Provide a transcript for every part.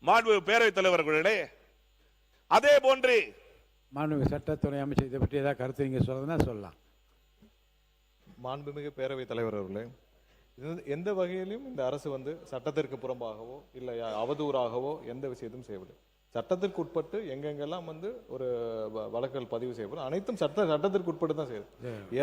மாண்பு பேரவைத் தலைவர்களே, அதே போன்று மாண்புமிகு சட்டத்துறை அமைச்சர் இதை பற்றி ஏதாவது கருத்து நீங்க சொல்றதுன்னா சொல்லலாம். மாண்புமிகு பேரவைத் தலைவர் அவர்களே, எந்த வகையிலும் இந்த அரசு சட்டத்திற்கு புறம்பாகவோ இல்லை அவதூறாகவோ எந்த விஷயத்தையும் செய்யவில்லை. சட்டத்திற்கு உட்பட்டு எங்கெங்கெல்லாம் ஒரு வழக்குகள் பதிவு செய்யப்படும் அனைத்தும் சட்டத்திற்கு உட்பட்டு தான் செய்யுது.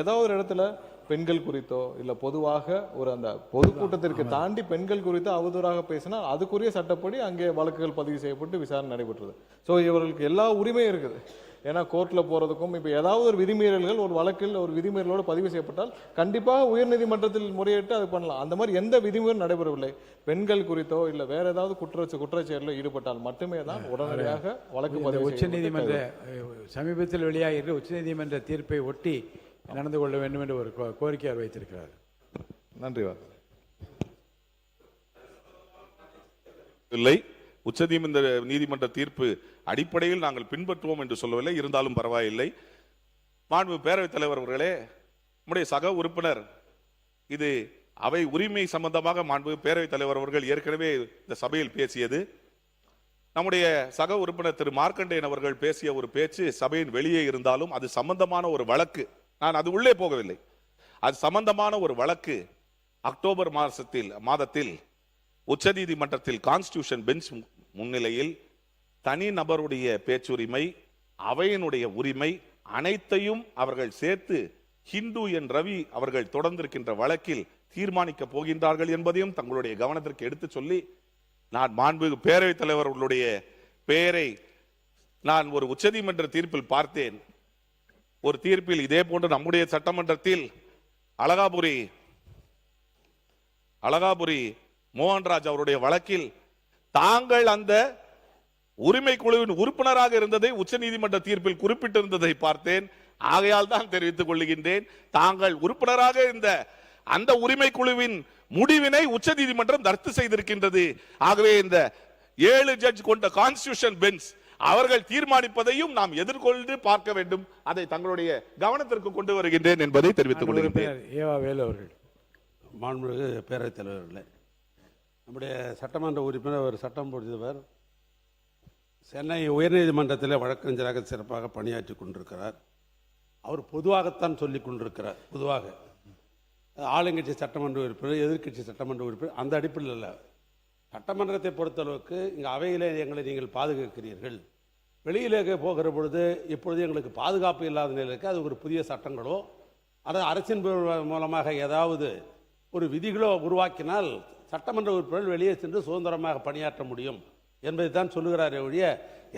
ஏதோ ஒரு இடத்துல பெண்கள் குறித்தோ இல்லை பொதுவாக அந்த பொதுக்கூட்டத்திற்கு தாண்டி பெண்கள் குறித்து அவதூறாக பேசினா அதுக்குரிய சட்டப்படி அங்கே வழக்குகள் பதிவு செய்யப்பட்டு விசாரணை நடைபெற்றது. ஸோ இவர்களுக்கு எல்லா உரிமையும் இருக்குது. ஏன்னா கோர்ட்ல போறதுக்கும் இப்போ ஏதாவது ஒரு விதிமீறல்கள் ஒரு வழக்கில் ஒரு விதிமீறலோடு பதிவு செய்யப்பட்டால் கண்டிப்பாக உயர்நீதிமன்றத்தில் முறையிட்டு அது பண்ணலாம். அந்த மாதிரி எந்த விதிமுறையும் நடைபெறவில்லை. பெண்கள் குறித்தோ இல்லை வேற ஏதாவது குற்றச்செயலில் ஈடுபட்டால் மட்டுமே தான் உடனடியாக வழக்கு பதிவு. உச்சநீதிமன்ற சமீபத்தில் வெளியாகிற உச்சநீதிமன்ற தீர்ப்பை ஒட்டி நடந்து கொள்ள வேண்டும் என்று ஒரு கோரிக்கை வைத்திருக்கிறார். நன்றி. இல்லை, நீதிமன்ற தீர்ப்பு அடிப்படையில் நாங்கள் பின்பற்றுவோம் என்று சொல்லவில்லை. இருந்தாலும் பரவாயில்லை. மாண்பு பேரவைத் தலைவர் அவர்களே, நம்முடைய சக உறுப்பினர் இது அவை உரிமை சம்பந்தமாக மாண்பு பேரவைத் தலைவர் அவர்கள் ஏற்கனவே இந்த சபையில் பேசியது. நம்முடைய சக உறுப்பினர் திரு மார்க்கண்டேயன் அவர்கள் பேசிய ஒரு பேச்சு சபையின் வெளியே இருந்தாலும் அது சம்பந்தமான ஒரு வழக்கு. நான் அது உள்ளே போகவில்லை. அது சம்பந்தமான ஒரு வழக்கு அக்டோபர் மாதத்தில் உச்சநீதிமன்றத்தில் கான்ஸ்டிடியூஷன் பெஞ்ச் முன்னிலையில் தனி நபருடைய பேச்சுரிமை, அவையினுடைய உரிமை அனைத்தையும் அவர்கள் சேர்த்து ஹிந்து என் ரவி அவர்கள் தொடர்ந்திருக்கின்ற வழக்கில் தீர்மானிக்க போகின்றார்கள் என்பதையும் தங்களுடைய கவனத்திற்கு எடுத்து சொல்லி, நான் மாண்புமிகு பேரவைத் தலைவர்களுடைய பெயரை நான் ஒரு உச்சநீதிமன்ற தீர்ப்பில் பார்த்தேன். ஒரு தீர்ப்பில் இதே போன்று நம்முடைய சட்டமன்றத்தில் அழகாபுரி மோகன்ராஜ் அவருடைய வழக்கில் தாங்கள் அந்த உரிமை குழுவின் உறுப்பினராக இருந்ததை உச்சநீதிமன்ற தீர்ப்பில் குறிப்பிட்டிருந்ததை பார்த்தேன். ஆகையால் தான் தெரிவித்துக் கொள்கின்றேன், தாங்கள் உறுப்பினராக இருந்த அந்த உரிமை குழுவின் முடிவினை உச்சநீதிமன்றம் ரத்து செய்திருக்கின்றது. ஆகவே இந்த 7 ஜட்ஜ் கொண்ட கான்ஸ்டிடியூஷன் பெஞ்ச் அவர்கள் தீர்மானிப்பதையும் நாம் எதிர்கொண்டு பார்க்க வேண்டும். அதை தங்களுடைய கவனத்திற்கு கொண்டு வருகின்றேன் என்பதை தெரிவித்துக் கொள்கின்றேன். மாண்புமிகு பேரவைத் தலைவர்களே, நம்முடைய சட்டமன்ற உறுப்பினர் ஒரு சட்டம் புரிந்தவர் சென்னை உயர்நீதிமன்றத்தில் வழக்கறிஞராக சிறப்பாக பணியாற்றி கொண்டிருக்கிறார். அவர் பொதுவாகத்தான் சொல்லிக் கொண்டிருக்கிறார். பொதுவாக ஆளுங்கட்சி சட்டமன்ற உறுப்பினர், எதிர்கட்சி சட்டமன்ற உறுப்பினர் அந்த அடிப்படையில் இல்லை. சட்டமன்றத்தை பொறுத்தளவுக்கு இங்கே அவையிலே எங்களை நீங்கள் பாதுகாக்கிறீர்கள், வெளியிலே போகிற பொழுது இப்பொழுது எங்களுக்கு பாதுகாப்பு இல்லாத நிலைக்கு அது ஒரு புதிய சட்டங்களோ அல்லது அரசின் மூலமாக ஏதாவது ஒரு விதிகளோ உருவாக்கினால் சட்டமன்ற உறுப்பினர்கள் வெளியே சென்று சுதந்திரமாக பணியாற்ற முடியும் என்பதை தான் சொல்லுகிறாரே ஒழிய,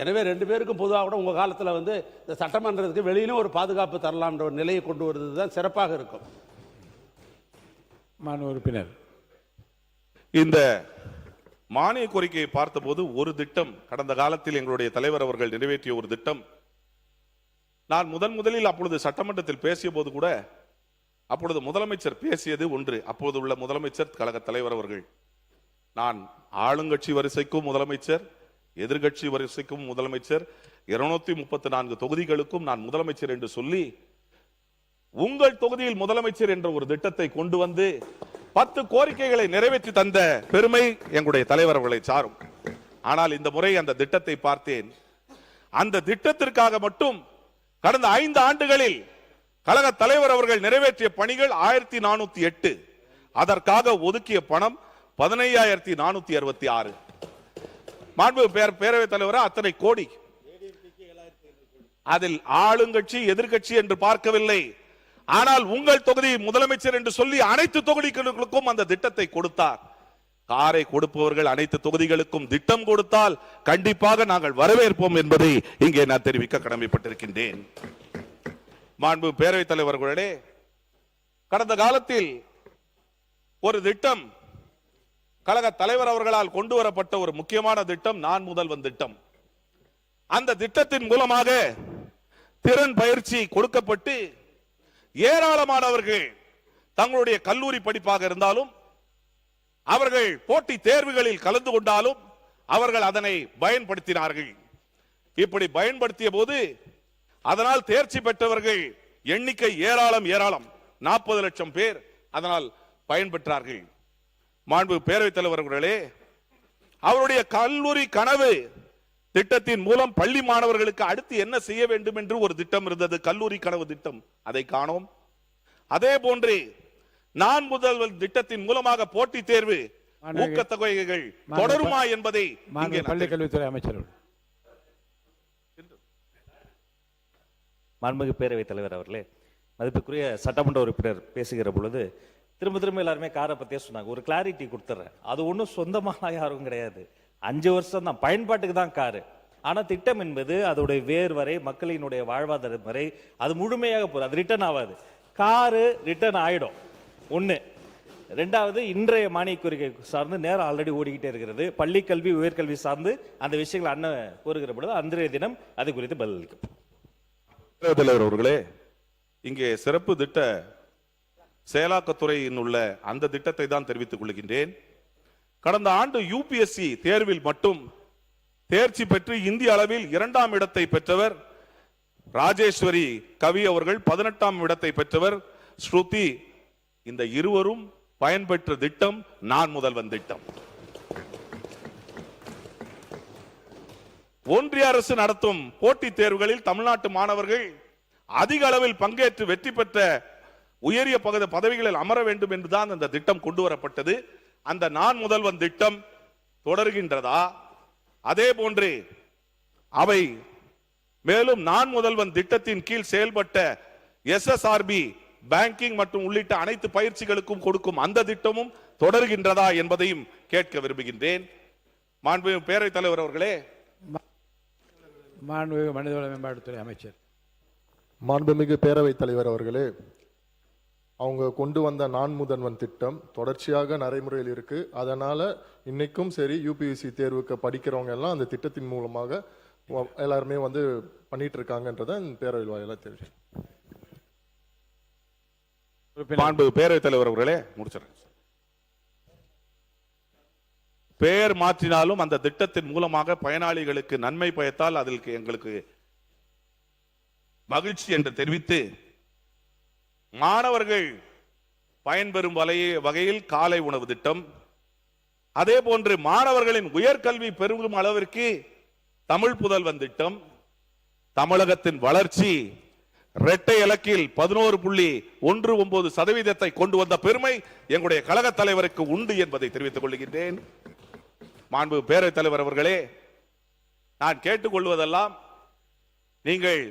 எனவே 2 பேருக்கும் பொதுவாக கூட உங்கள் காலத்தில் இந்த சட்டமன்றத்துக்கு வெளியிலும் ஒரு பாதுகாப்பு தரலாம்ன்ற ஒரு நிலையை கொண்டு வருவது தான் சிறப்பாக இருக்கும். மாண்பு உறுப்பினர், இந்த மானிய கோரிக்கையை பார்த்தபோது ஒரு திட்டம் கடந்த காலத்தில் எங்களுடைய தலைவர் அவர்கள் நிறைவேற்றிய ஒரு திட்டம், நான் முதலில் அப்பொழுது சட்டமன்றத்தில் பேசிய போது கூட அப்பொழுது முதலமைச்சர் பேசியது ஒன்று. அப்போது உள்ள முதலமைச்சர் கழக தலைவர் அவர்கள், நான் ஆளுங்கட்சி வரிசைக்கும் முதலமைச்சர், எதிர்கட்சி வரிசைக்கும் முதலமைச்சர், 234 தொகுதிகளுக்கும் நான் முதலமைச்சர் என்று சொல்லி உங்கள் தொகுதியில் முதலமைச்சர் என்ற ஒரு திட்டத்தை கொண்டு வந்து 10 கோரிக்கைகளை நிறைவேற்றி தந்த பெருமை எங்களுடைய தலைவர் அவர்களை சாரும். ஆனால் இந்த முறை அந்த திட்டத்தை பார்த்தேன். அந்த திட்டத்திற்காக மட்டும் கடந்த 5 ஆண்டுகளில் கழக தலைவர் அவர்கள் நிறைவேற்றிய பணிகள் 1408. அதற்காக ஒதுக்கிய பணம் 15466. மாண்பு பேரவைத் தலைவர் அத்தனை கோடி. அதில் ஆளுங்கட்சி எதிர்கட்சி என்று பார்க்கவில்லை. ஆனால் உங்கள் தொகுதி முதலமைச்சர் என்று சொல்லி அனைத்து தொகுதிகளுக்கும் அந்த திட்டத்தை கொடுத்தார். காரை கொடுப்பவர்கள் அனைத்து தொகுதிகளுக்கும் திட்டம் கொடுத்தால் கண்டிப்பாக நாங்கள் வரவேற்போம் என்பதை இங்கே நான் தெரிவிக்க கடமைப்பட்டிருக்கின்றேன். மாண்பு பேரவைத் தலைவர்களே, கடந்த காலத்தில் ஒரு திட்டம் கழக தலைவர் அவர்களால் கொண்டு வரப்பட்ட ஒரு முக்கியமான திட்டம் நான் முதல்வன் திட்டம். அந்த திட்டத்தின் மூலமாக திறன் பயிற்சி கொடுக்கப்பட்டு ஏராளமானவர்கள் தங்களுடைய கல்லூரி படிப்பாக இருந்தாலும் அவர்கள் போட்டி தேர்வுகளில் கலந்து கொண்டாலும் அவர்கள் அதனை பயன்படுத்தினார்கள். இப்படி பயன்படுத்திய போது அதனால் தேர்ச்சி பெற்றவர்கள் எண்ணிக்கை ஏராளம் 40 லட்சம் பேர் அதனால் பயன்பெற்றார்கள். மாண்பு பேரவைத் தலைவர்களே, அவருடைய கல்லூரி கனவு திட்டத்தின் மூலம் பள்ளி மாணவர்களுக்கு அடுத்து என்ன செய்ய வேண்டும் என்று ஒரு திட்டம் இருந்தது, கல்லூரி கனவு திட்டம். அதை காணோம். அதே போன்று நான் முதல்வர் திட்டத்தின் மூலமாக போட்டி தேர்வு ஊக்கத்தொகைகள் தொடருமா என்பதை பள்ளி கல்வித்துறை அமைச்சர் மாண்புமிகு பேரவைத் தலைவர் அவர்களே, மதிப்புக்குரிய சட்டமன்ற உறுப்பினர் பேசுகிற பொழுது திரும்ப திரும்ப எல்லாருமே காரை பத்தியே சொன்னாங்க. ஒரு கிளாரிட்டி கொடுத்துறேன், அது ஒன்றும் சொந்தமாக யாரும் கிடையாது. 5 வருஷம் தான் பயன்பாட்டுக்கு தான் காரு. ஆனா திட்டம் என்பது அதோடைய வேர் வரை மக்களினுடைய வாழ்வாதாரம் வரை அது முழுமையாக போகுது. அது ரிட்டர்ன் ஆகாது. காரு ரிட்டர்ன் ஆயிடும். ஒண்ணு. ரெண்டாவது, இன்றைய மானிய கோரிக்கை சார்ந்து நேரம் ஆல்ரெடி ஓடிக்கிட்டே இருக்கிறது. பள்ளி கல்வி உயர்கல்வி சார்ந்து அந்த விஷயங்கள் அண்ணன் கோருகிற பொழுது அன்றைய தினம் அது குறித்து பதிலளிக்கும். தலைவர் அவர்களே, இங்கே சிறப்பு திட்ட செயலாக்கத்துறையின் உள்ள அந்த திட்டத்தை தான் தெரிவித்துக் கொள்கின்றேன். கடந்த ஆண்டு யூபிஎஸ்சி தேர்வில் மட்டும் தேர்ச்சி பெற்று இந்திய அளவில் 2ஆம் இடத்தை பெற்றவர் ராஜேஸ்வரி கவி அவர்கள், 18ஆம் இடத்தை பெற்றவர் ஸ்ருதி. இந்த இருவரும் பயன்பெற்ற திட்டம் நான் முதல்வன் திட்டம். ஒன்றிய அரசு நடத்தும் போட்டித் தேர்வுகளில் தமிழ்நாட்டு மாணவர்கள் அதிக அளவில் பங்கேற்று வெற்றி பெற்ற உயரிய பதவிகளில் அமர வேண்டும் என்றுதான் அந்த திட்டம் கொண்டு வரப்பட்டது. அந்த நான் முதல்வன் திட்டம் தொடர்கின்றதா? அதே போன்று அவை மேலும் நான் முதல்வன் திட்டத்தின் கீழ் செயல்பட்ட SSRB பேங்கிங் மற்றும் உள்ளிட்ட அனைத்து பயிற்சிகளுக்கும் கொடுக்கும் அந்த திட்டமும் தொடர்கின்றதா என்பதையும் கேட்க விரும்புகின்றேன். மாண்புமிகு பேரவைத் தலைவர் அவர்களே, மாண்புமிகு மனிதவள மேம்பாட்டுத்துறை அமைச்சர். மாண்புமிகு பேரவைத் தலைவர் அவர்களே, அவங்க கொண்டு வந்த நான் முதல்வன் திட்டம் தொடர்ச்சியாக நடைமுறையில் இருக்கு. அதனால இன்னைக்கும் சரி யூபிஎஸ்சி தேர்வுக்கு படிக்கிறவங்க எல்லாம் அந்த திட்டத்தின் மூலமாக எல்லாருமே வந்து பண்ணிட்டு இருக்காங்கன்றத பேரவையில் வாயிலா தெரியும். மாண்பு பேரவைத் தலைவர் அவர்களே, முடிச்சிடறேன். பெயர் மாற்றினாலும் அந்த திட்டத்தின் மூலமாக பயனாளிகளுக்கு நன்மை பயத்தால் அதில் எங்களுக்கு மகிழ்ச்சி என்று தெரிவித்து, மாணவர்கள் பயன்பெறும் வகையில் காலை உணவு திட்டம், அதே போன்று மாணவர்களின் உயர்கல்வி பெருகும் அளவிற்கு தமிழ் புதல்வன் திட்டம், தமிழகத்தின் வளர்ச்சி இரட்டை இலக்கில் 11.19% கொண்டு வந்த பெருமை எங்களுடைய கழக தலைவருக்கு உண்டு என்பதை தெரிவித்துக் கொள்கின்றேன். மாண்பு பேரவைத் தலைவர் அவர்களே, நான் கேட்டுக்கொள்வதெல்லாம், நீங்கள்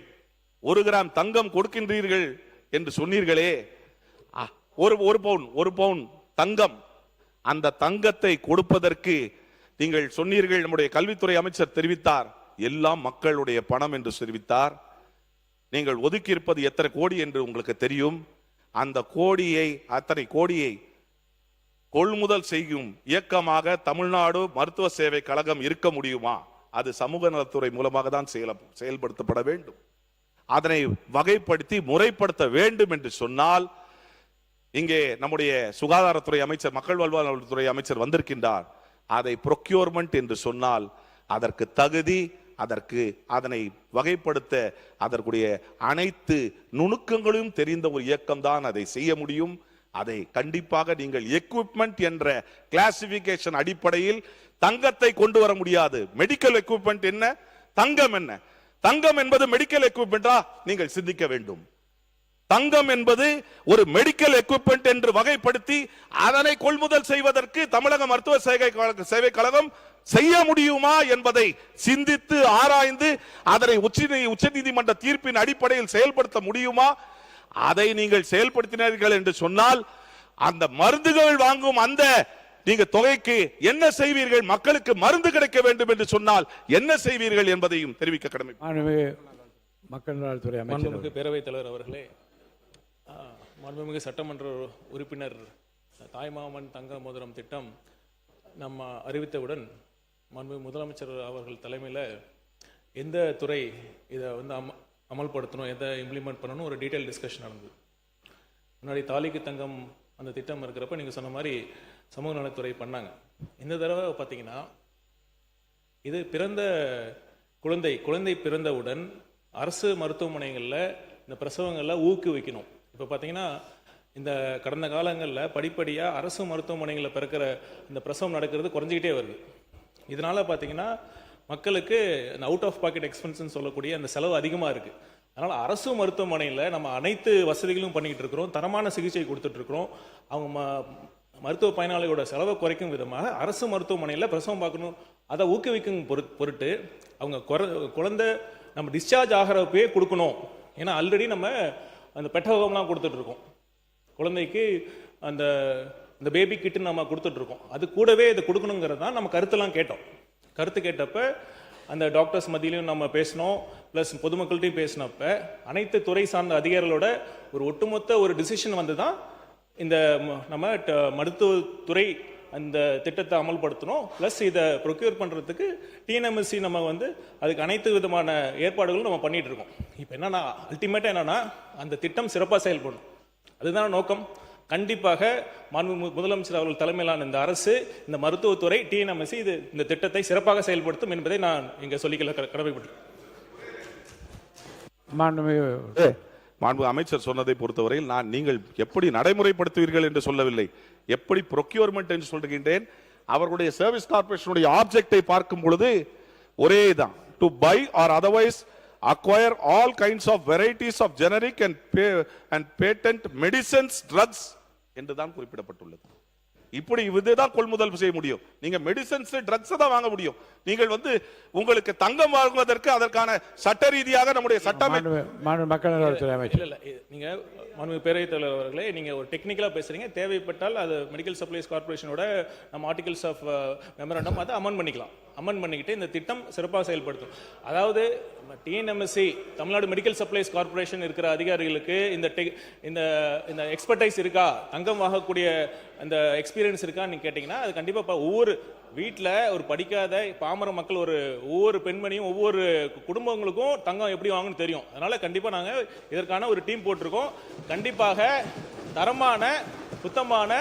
1 கிராம் தங்கம் கொடுக்கின்றீர்கள் என்று சொன்னீர்களே, ஒரு பவுன் தங்கம், அந்த தங்கத்தை கொடுப்பதற்கு நீங்கள் சொன்னீர்கள். நம்முடைய கல்வித்துறை அமைச்சர் தெரிவித்தார், எல்லாம் மக்களுடைய பணம் என்று தெரிவித்தார். நீங்கள் ஒதுக்கி இருப்பது எத்தனை கோடி என்று உங்களுக்கு தெரியும். அந்த அத்தனை கோடியை கொள்முதல் செய்யும் இயக்கமாக தமிழ்நாடு மருத்துவ சேவை கழகம் இருக்க முடியுமா? அது சமூக நலத்துறை மூலமாக தான் செயல்படுத்தப்பட வேண்டும். அதனை வகைப்படுத்தி முறைப்படுத்த வேண்டும் என்று சொன்னால், இங்கே நம்முடைய சுகாதாரத்துறை அமைச்சர், மக்கள் நல்வாழ்வுத்துறை அமைச்சர் வந்திருக்கின்றார். அதை ப்ரொக்யூர்மெண்ட் என்று சொன்னால் அதற்கு தகுதி, அதனை வகைப்படுத்த அதற்குரிய அனைத்து நுணுக்கங்களையும் தெரிந்த ஒரு இயக்கம் தான் அதை செய்ய முடியும். அதை கண்டிப்பாக நீங்கள் எக்யூப்மெண்ட் என்ற கிளாசிபிகேஷன் அடிப்படையில் தங்கத்தை கொண்டு வர முடியாது. மெடிக்கல் எக்யூப்மெண்ட் என்ன, தங்கம் என்ன? தங்கம் என்பது மெடிக்கல் எக்யூப்மெண்டா? நீங்கள் சிந்திக்க வேண்டும். தங்கம் என்பது ஒரு மெடிக்கல் எக்யூப்மெண்ட் என்று வகைப்படுத்தி அதனை கொள்முதல் செய்வதற்கு தமிழக மருத்துவ சேவை கழகம் செய்ய முடியுமா என்பதை சிந்தித்து ஆராய்ந்து அதனை உச்ச நீதிமன்ற தீர்ப்பின் அடிப்படையில் செயல்படுத்த முடியுமா? அதை நீங்கள் செயல்படுத்தினீர்கள் என்று சொன்னால், அந்த மருந்துகள் வாங்கும் அந்த நீங்க தொகைக்கு என்ன செய்வீர்கள்? மக்களுக்கு மருந்து கிடைக்க வேண்டும் என்று சொன்னால் என்ன செய்வீர்கள் என்பதையும் தெரிவிக்க கடமை. மக்கள் நலத்துறை அமைச்சர். பேரவைத் தலைவர் அவர்களே, மாண்புமிகு சட்டமன்ற உறுப்பினர் தாய்மாமன் தங்க மோதிரம் திட்டம் நம்ம அறிவித்தவுடன் மாண்புமிகு முதலமைச்சர் அவர்கள் தலைமையில் எந்த துறை இதை வந்து அமல்படுத்தணும், எதை இம்ப்ளிமெண்ட் பண்ணணும், ஒரு டீட்டெயில் டிஸ்கஷன் நடந்தது. முன்னாடி தாலிக்கு தங்கம் அந்த திட்டம் இருக்கிறப்ப நீங்கள் சொன்ன மாதிரி சமூக நலத்துறை பண்ணாங்க. இந்த தடவை பார்த்தீங்கன்னா இது பிறந்த குழந்தை பிறந்தவுடன் அரசு மருத்துவமனைகளில் இந்த பிரசவங்களில் ஊக்குவிக்கணும். இப்போ பார்த்தீங்கன்னா இந்த கடந்த காலங்களில் படிப்படியாக அரசு மருத்துவமனைகளில் பிறக்கிற இந்த பிரசவம் நடக்கிறது குறைஞ்சிக்கிட்டே வருது. இதனால பார்த்தீங்கன்னா மக்களுக்கு அந்த அவுட் ஆஃப் பாக்கெட் எக்ஸ்பென்ஸ்னு சொல்லக்கூடிய அந்த செலவு அதிகமாக இருக்குது. அதனால் அரசு மருத்துவமனையில் நம்ம அனைத்து வசதிகளும் பண்ணிக்கிட்டு இருக்கிறோம், தரமான சிகிச்சை கொடுத்துட்டு இருக்கிறோம். அவங்க மருத்துவ பயனாளிகளோட செலவை குறைக்கும் விதமாக அரசு மருத்துவமனையில் பிரசவம் பார்க்கணும் அதை ஊக்குவிக்கும் பொருட்டு அவங்க குழந்தை நம்ம டிஸ்சார்ஜ் ஆகிறப்பே கொடுக்கணும். ஏன்னா ஆல்ரெடி நம்ம அந்த பெட்டகம்லாம் கொடுத்துட்டு இருக்கோம், குழந்தைக்கு அந்த இந்த பேபி கிட்டு நம்ம கொடுத்துட்டு இருக்கோம். அது கூடவே இது கொடுக்கணுங்கிறது தான் நம்ம கருத்தெல்லாம் கேட்டோம். கருத்து கேட்டப்ப அந்த டாக்டர்ஸ் மத்தியிலையும் நம்ம பேசினோம், ப்ளஸ் பொதுமக்கள்கிட்டையும் பேசினப்ப அனைத்து துறை சார்ந்த அதிகாரிகளோட ஒரு ஒட்டுமொத்த ஒரு டிசிஷன் வந்து தான் இந்த நம்ம மருத்துவத்துறை அந்த திட்டத்தை அமல்படுத்தணும். ப்ளஸ் இதை ப்ரொக்யூர் பண்ணுறதுக்கு டிஎன்எம்எஸ்சி நம்ம வந்து அதுக்கு அனைத்து விதமான ஏற்பாடுகளும் நம்ம பண்ணிட்டு இருக்கோம். இப்போ என்னன்னா அல்டிமேட்டாக என்னன்னா அந்த திட்டம் சிறப்பாக செயல்படணும், அதுதான் நோக்கம். கண்டிப்பாக முதலமைச்சர் அவர்கள் தலைமையிலான இந்த அரசு, இந்த மருத்துவத்துறை, டிஎன்எம்எஸ்சி இந்த திட்டத்தை சிறப்பாக செயல்படுத்தும் என்பதை நான் இங்கே சொல்லிக்கொள்ள கடமைப்பட்டேன். மாண்பு அமைச்சர் சொன்னதை பொறுத்தவரையில் நீங்கள் எப்படி நடைமுறைப்படுத்துவீர்கள் என்று சொல்லவில்லை, எப்படி ப்ரொக்யூர்மெண்ட் என்று சொல்கின்றேன். அவர்களுடைய சர்வீஸ் கார்பரேஷனுடைய ஆப்ஜெக்டை பார்க்கும் பொழுது ஒரே தான், to buy or otherwise acquire all kinds of varieties of generic and patent medicines, drugs என்றுதான் குறிப்பிடப்பட்டுள்ளது. இப்படி இதுதான் கொள்முதல் செய்ய முடியும். நீங்க மெடிசன்ஸ் ட்ரக்ஸ் தான் வாங்க முடியும். நீங்கள் வந்து உங்களுக்கு தங்கம் வாங்குவதற்கு அதற்கான சட்ட ரீதியாக நம்முடைய சட்டம் மக்கள் நலத்துறை அமைச்சர் இல்ல நீங்க மாண்பு பேரவைத் தலைவர் அவர்களே, நீங்க ஒரு டெக்னிக்கலா பேசுறீங்க. தேவைப்பட்டால் அது மெடிக்கல் சப்ளைஸ் கார்பரேஷனோட நம்ம ஆர்டிகல்ஸ் ஆஃப் மெமரண்டம் அதை அமெண்ட் பண்ணிக்கலாம். அமெண்ட் பண்ணிக்கிட்டு இந்த திட்டம் சிறப்பாக செயல்படுத்தும். அதாவது TNMSC Tamil Nadu medical supplies corporation இருக்கிற அதிகாரிகளுக்கு இந்த எக்ஸ்பர்டைஸ் இருக்கா, தங்கம் வாங்கக்கூடிய அந்த எக்ஸ்பீரியன்ஸ் இருக்கா நீங்க கேட்டீங்கன்னா அது கண்டிப்பா ஒவ்வொரு வீட்டில் ஒரு படிக்காத பாமர மக்கள் ஒவ்வொரு பெண்மணியும் ஒவ்வொரு குடும்பங்களுக்கும் தங்கம் எப்படி வாங்கணும்னு தெரியும். அதனால கண்டிப்பா நாங்க இதற்கான ஒரு டீம் போட்டிருக்கோம். கண்டிப்பாக தரமான சுத்தமான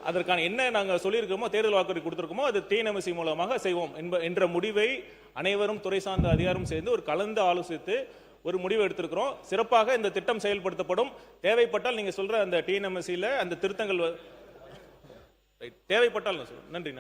அதற்கான என்ன நாங்கள் சொல்லியிருக்கோமோ, தேர்தல் வாக்குறுதி கொடுத்திருக்கோமோ அது டிஎன்எம்எஸ்சி மூலமாக செய்வோம் என்ற முடிவை அனைவரும் துறை சார்ந்த அதிகாரம் சேர்ந்து ஒரு கலந்து ஆலோசித்து ஒரு முடிவு எடுத்திருக்கிறோம். சிறப்பாக இந்த திட்டம் செயல்படுத்தப்படும். தேவைப்பட்டால் நீங்க சொல்ற அந்த டிஎன்எம்எஸ்சியில் அந்த திருத்தங்கள் தேவைப்பட்டால் நன்றி.